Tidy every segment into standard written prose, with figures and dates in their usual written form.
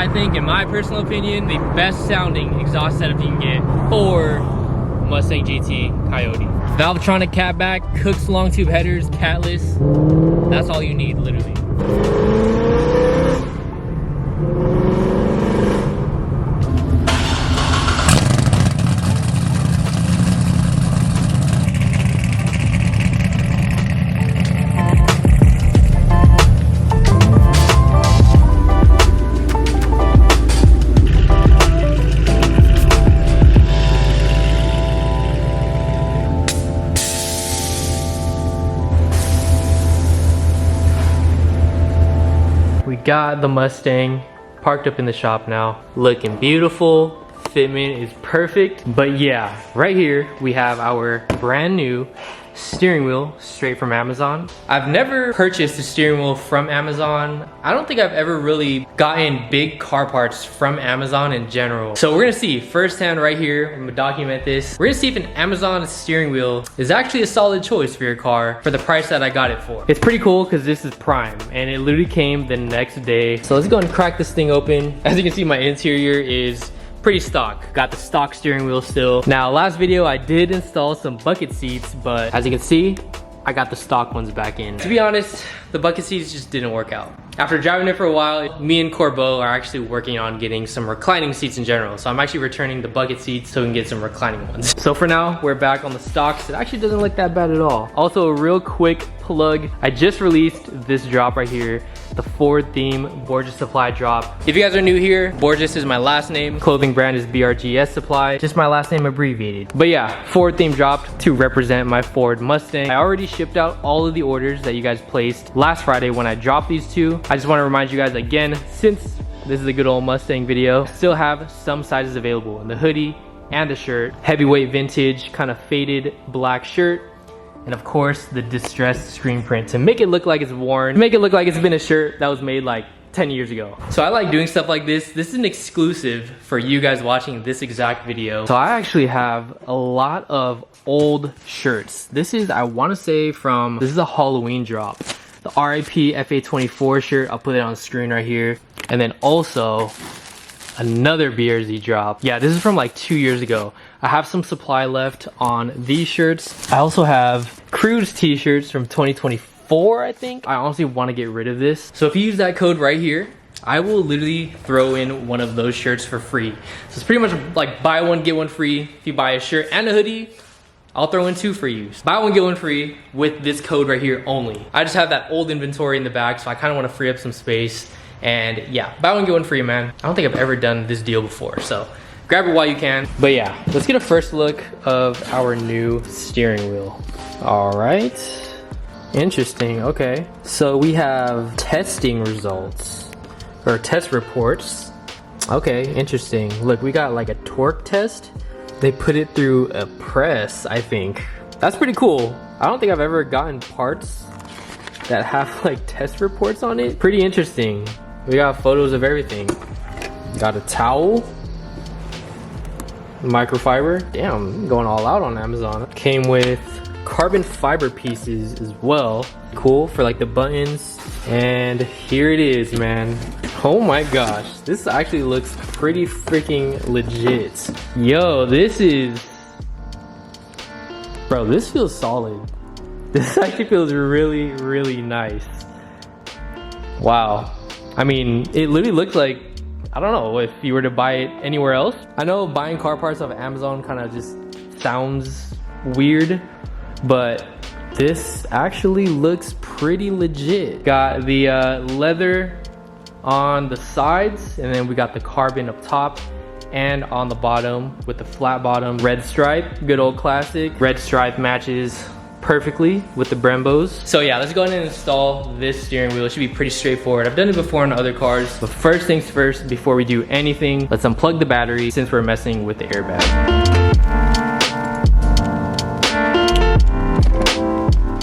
I think, in my personal opinion, the best sounding exhaust setup you can get for Mustang GT Coyote. Valvetronic catback, Cook's long tube headers, catless. That's all you need, literally. We got the Mustang parked up in the shop now, looking beautiful. Fitment is perfect. But yeah, right here we have our brand new steering wheel straight from Amazon. I've never purchased a steering wheel from Amazon. I don't think I've ever really gotten big car parts from Amazon in general. So we're gonna see firsthand right here. I'm gonna document this. We're gonna see if an Amazon steering wheel is actually a solid choice for your car for the price that I got it for. It's pretty cool because this is Prime and it literally came the next day. So let's go and crack this thing open. As you can see, my interior is pretty stock. Got the stock steering wheel still. Now, last video I did install some bucket seats, but as you can see, I got the stock ones back in. To be honest, the bucket seats just didn't work out. After driving it for a while, me and Corbeau are actually working on getting some reclining seats in general. So I'm actually returning the bucket seats so we can get some reclining ones. So for now, we're back on the stocks. It actually doesn't look that bad at all. Also, a real quick plug. I just released this drop right here, the Ford theme Borges Supply drop. If you guys are new here, Borges is my last name. Clothing brand is BRGS Supply. Just my last name abbreviated. But yeah, Ford theme dropped to represent my Ford Mustang. I already shipped out all of the orders that you guys placed last Friday when I dropped these two. I just want to remind you guys again, since this is a good old Mustang video, still have some sizes available in the hoodie and the shirt. Heavyweight vintage, kind of faded black shirt. And of course, the distressed screen print to make it look like it's worn, make it look like it's been a shirt that was made like 10 years ago. So I like doing stuff like this. This is an exclusive for you guys watching this exact video. So I actually have a lot of old shirts. This is, I want to say this is a Halloween drop. The RIP FA24 shirt, I'll put it on the screen right here. And then also another BRZ drop. Yeah, this is from like 2 years ago. I have some supply left on these shirts. I also have Cruise t-shirts from 2024, I think. I honestly want to get rid of this. So if you use that code right here, I will literally throw in one of those shirts for free. So it's pretty much like buy one, get one free. If you buy a shirt and a hoodie, I'll throw in two for you. Buy one, get one free with this code right here only. I just have that old inventory in the back, so I kind of want to free up some space. And yeah, buy one, get one free, man. I don't think I've ever done this deal before, so grab it while you can. But yeah, let's get a first look of our new steering wheel. All right, interesting, okay. So we have testing results, or test reports. Okay, interesting. Look, we got like a torque test. They put it through a press, I think. That's pretty cool. I don't think I've ever gotten parts that have like test reports on it. Pretty interesting. We got photos of everything. Got a towel. Microfiber. Damn, going all out on Amazon. Came with carbon fiber pieces as well. Cool for like the buttons. And here it is, man. Oh my gosh, this actually looks pretty freaking legit. Yo, bro, this feels solid. This actually feels really, really nice. Wow. I mean, it literally looks like, I don't know if you were to buy it anywhere else. I know buying car parts off of Amazon kind of just sounds weird, but this actually looks pretty legit. Got the leather on the sides, and then we got the carbon up top and on the bottom with the flat bottom. Red stripe, good old classic. Red stripe matches perfectly with the Brembos. So yeah, let's go ahead and install this steering wheel. It should be pretty straightforward. I've done it before on other cars, but first things first, before we do anything, let's unplug the battery since we're messing with the airbag.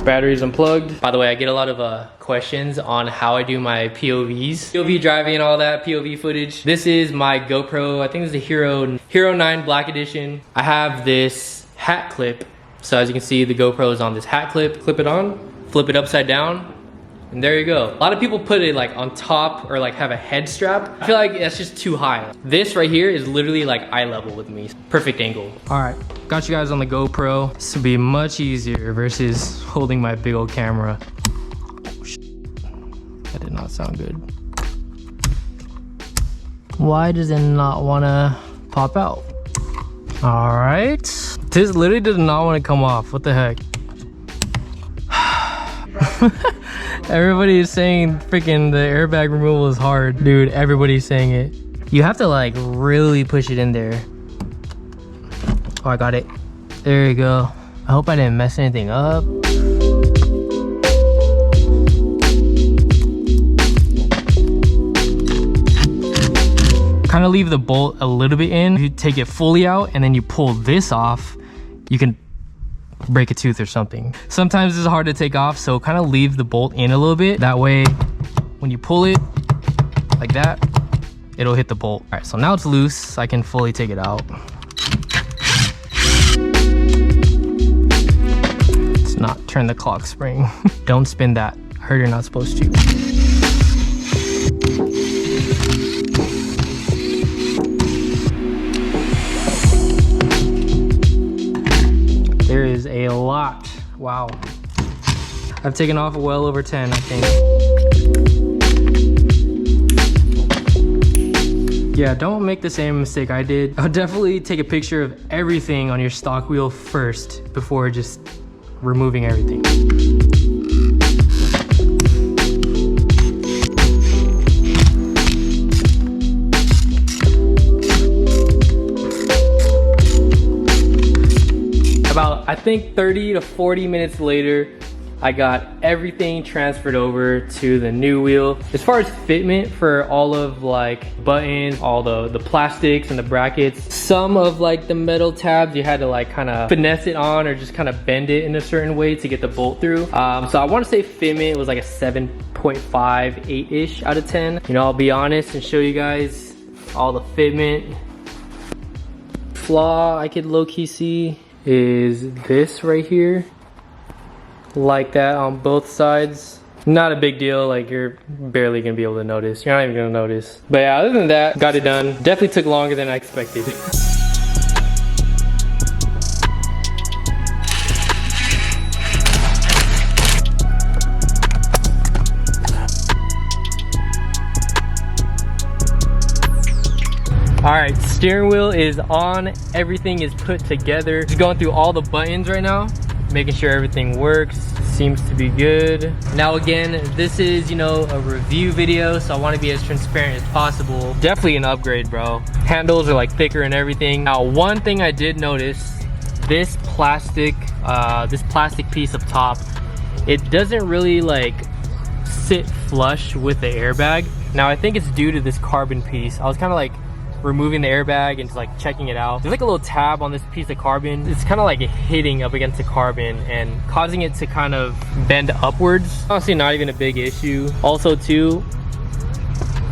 Battery's unplugged. By the way, I get a lot of questions on how I do my POVs. POV driving and all that, POV footage. This is my GoPro, I think it's the Hero 9 Black Edition. I have this hat clip. So as you can see, the GoPro is on this hat clip. Clip it on, flip it upside down, And there you go. A lot of people put it like on top or like have a head strap. I feel like that's just too high. This right here is literally like eye level with me. Perfect angle. All right, got you guys on the GoPro. This will be much easier versus holding my big old camera. Oh, shit. That did not sound good. Why does it not wanna pop out? All right. This literally did not want to come off. What the heck? Everybody is saying freaking the airbag removal is hard. Dude, everybody's saying it. You have to like really push it in there. Oh, I got it. There you go. I hope I didn't mess anything up. Kind of leave the bolt a little bit in. You take it fully out and then you pull this off, you can break a tooth or something. Sometimes it's hard to take off, so kind of leave the bolt in a little bit. That way, when you pull it like that, it'll hit the bolt. All right, so now it's loose. I can fully take it out. Let's not turn the clock spring. Don't spin that. I heard you're not supposed to. There is a lot. Wow. I've taken off well over 10, I think. Yeah, don't make the same mistake I did. I'll definitely take a picture of everything on your stock wheel first before just removing everything. About, I think 30 to 40 minutes later, I got everything transferred over to the new wheel. As far as fitment for all of like buttons, all the plastics and the brackets, some of like the metal tabs, you had to like kind of finesse it on or just kind of bend it in a certain way to get the bolt through. So I want to say fitment was like a 7.5, 8-ish out of 10. You know, I'll be honest and show you guys all the fitment. Flaw I could low-key see is this right here, like that on both sides. Not a big deal, like you're barely gonna be able to notice. You're not even gonna notice. But yeah, other than that, got it done. Definitely took longer than I expected. All right, steering wheel is on, everything is put together. Just going through all the buttons right now, making sure everything works. Seems to be good. Now again, this is, you know, a review video, so I want to be as transparent as possible. Definitely an upgrade, bro. Handles are like thicker and everything. Now, one thing I did notice, this plastic piece up top, it doesn't really like sit flush with the airbag. Now I think it's due to this carbon piece. I was kind of like removing the airbag and just like checking it out. There's like a little tab on this piece of carbon. It's kind of like hitting up against the carbon and causing it to kind of bend upwards. Honestly, not even a big issue. Also too,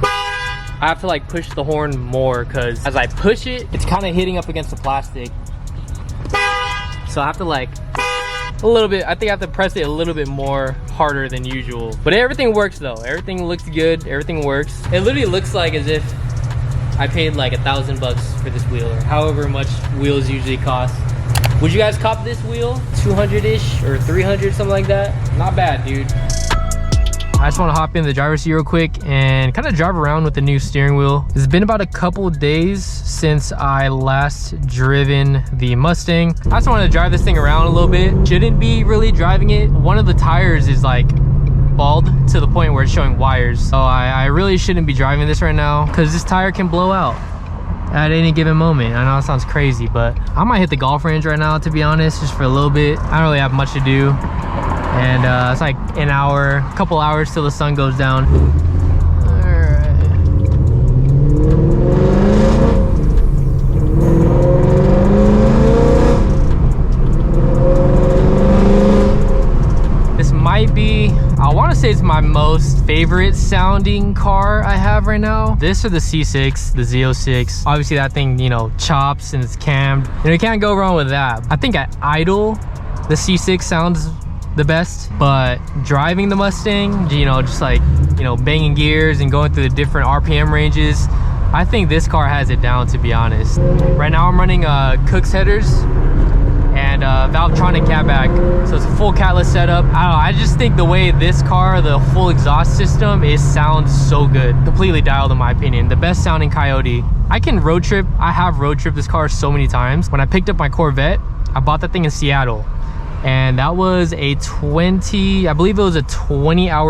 I have to like push the horn more because as I push it, it's kind of hitting up against the plastic. So I have to like a little bit, I think I have to press it a little bit more harder than usual. But everything works though. Everything looks good, everything works. It literally looks like as if I paid like $1,000 for this wheel, or however much wheels usually cost. Would you guys cop this wheel? 200-ish or 300, something like that? Not bad, dude. I just want to hop in the driver's seat real quick and kind of drive around with the new steering wheel. It's been about a couple days since I last driven the Mustang. I just wanted to drive this thing around a little bit. Shouldn't be really driving it. One of the tires is like bald to the point where it's showing wires, so I really shouldn't be driving this right now because this tire can blow out at any given moment. I know it sounds crazy, but I might hit the golf range right now, to be honest, just for a little bit. I don't really have much to do, and it's like an hour, a couple hours till the sun goes down. I want to say it's my most favorite sounding car I have right now. This or the C6, the Z06. Obviously that thing, you know, chops and it's cammed. And you can't go wrong with that. I think at idle, the C6 sounds the best, but driving the Mustang, you know, just like, you know, banging gears and going through the different RPM ranges, I think this car has it down, to be honest. Right now I'm running Cook's headers and Valvetronic catback, so it's a full catless setup. I don't know, I just think the way this car, the full exhaust system, it sounds so good. Completely dialed in my opinion. The best sounding Coyote. I can road trip. I have road tripped this car so many times. When I picked up my Corvette, I bought that thing in Seattle, and that was a 20-hour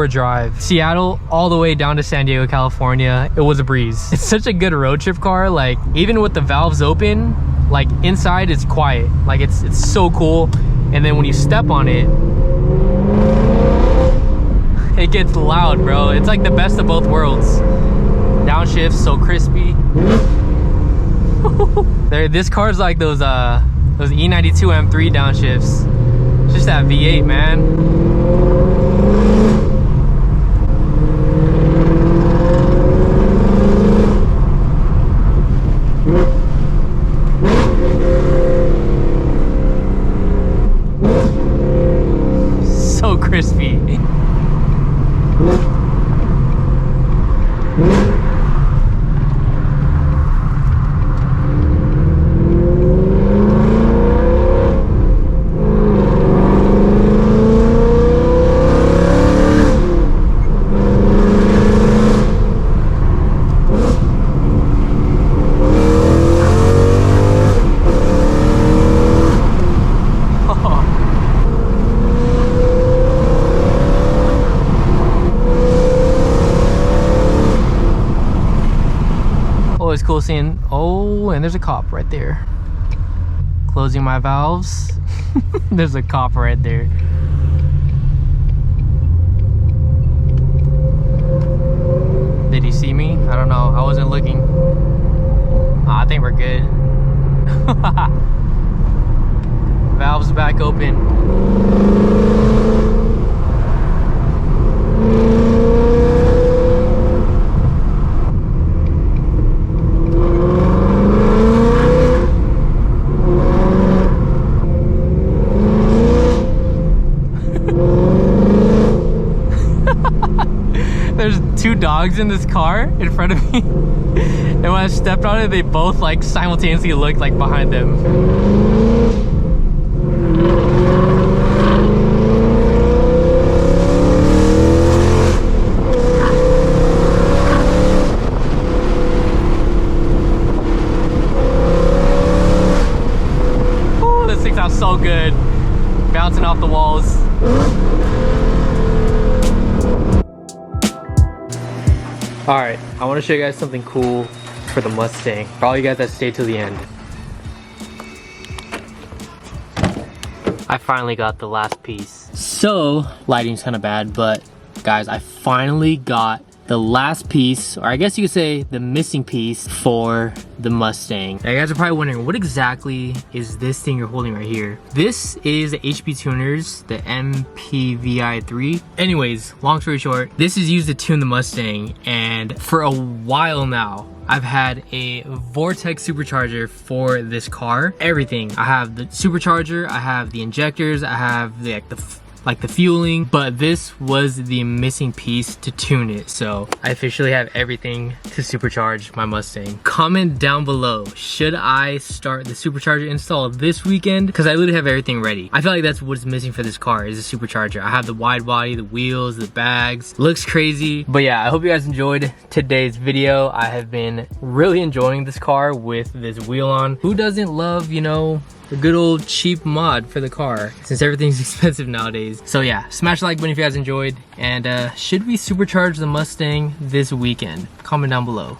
drive. Seattle all the way down to San Diego, California. It was a breeze. It's such a good road trip car. Like, even with the valves open, like inside it's quiet. Like it's so cool. And then when you step on it, it gets loud, bro. It's like the best of both worlds. Downshift, so crispy. This car's like those E92 M3 downshifts. It's just that V8, man. So crispy. Always cool seeing, oh, and there's a cop right there. Closing my valves. There's a cop right there. Did he see me? I don't know. I wasn't looking. I think we're good. Valves back open. There's two dogs in this car in front of me, and when I stepped on it, they both like simultaneously looked like behind them. Oh, this thing sounds so good, bouncing off the walls. Alright, I want to show you guys something cool for the Mustang. For all you guys that stay till the end. I finally got the last piece. So, lighting's kind of bad, but guys, I finally got the last piece, or I guess you could say the missing piece for the Mustang. Now you guys are probably wondering, what exactly is this thing you're holding right here? This is the HP Tuners, the MPVI3. Anyways, long story short, this is used to tune the Mustang, and for a while now, I've had a Vortex supercharger for this car. Everything. I have the supercharger, I have the injectors, I have the fueling, but this was the missing piece to tune it. So I officially have everything to supercharge my Mustang. Comment down below, should I start the supercharger install this weekend? Because I literally have everything ready. I feel like that's what's missing for this car, is a supercharger. I have the wide body, the wheels, the bags. Looks crazy. But yeah, I hope you guys enjoyed today's video. I have been really enjoying this car with this wheel on. Who doesn't love, you know, a good old cheap mod for the car, since everything's expensive nowadays. So yeah, smash the like button if you guys enjoyed, and should we supercharge the Mustang this weekend? Comment down below.